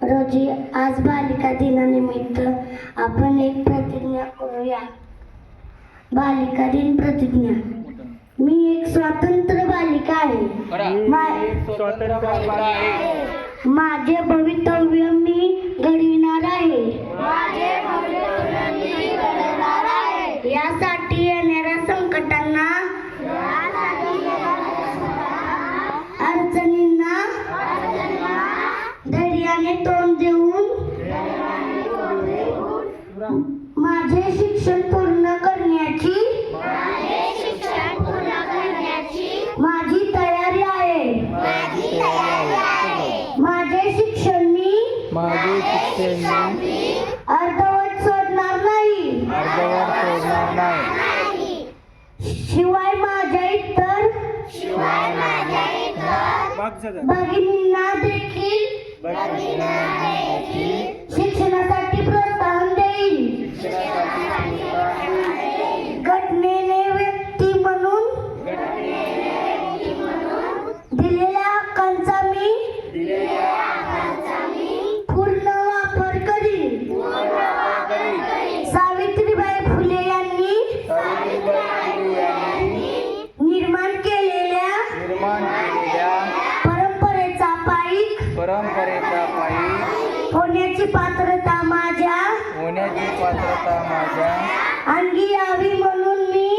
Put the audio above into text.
रोजी आज बालिका दिनानिमित्त आपण एक प्रतिज्ञा करूया. बालिका दिन प्रतिज्ञा. मी एक स्वतंत्र बालिका आहे. माझे भवितव्य मी घडविणार आहे. यासाठी येणाऱ्या संकटांना, अडचणींना धैर्याने तोंड देऊन माझे शिक्षण पूर्ण करण्याची माझी तयारी आहे. माझे शिक्षण मी अर्धवट सोडणार नाही. शिवाय माझ्या इतर भगिनींना देखील शिक्षणासाठी प्रोत्साहन देईल. घटनेने व्यक्ती म्हणून दिलेल्या हक्कांचा मी पूर्ण वापर करीन. सावित्रीबाई फुले यांनी निर्माण केलेल्या परंपरेचा पायी होण्याची पात्रता माझ्या अंगी यावी म्हणून मी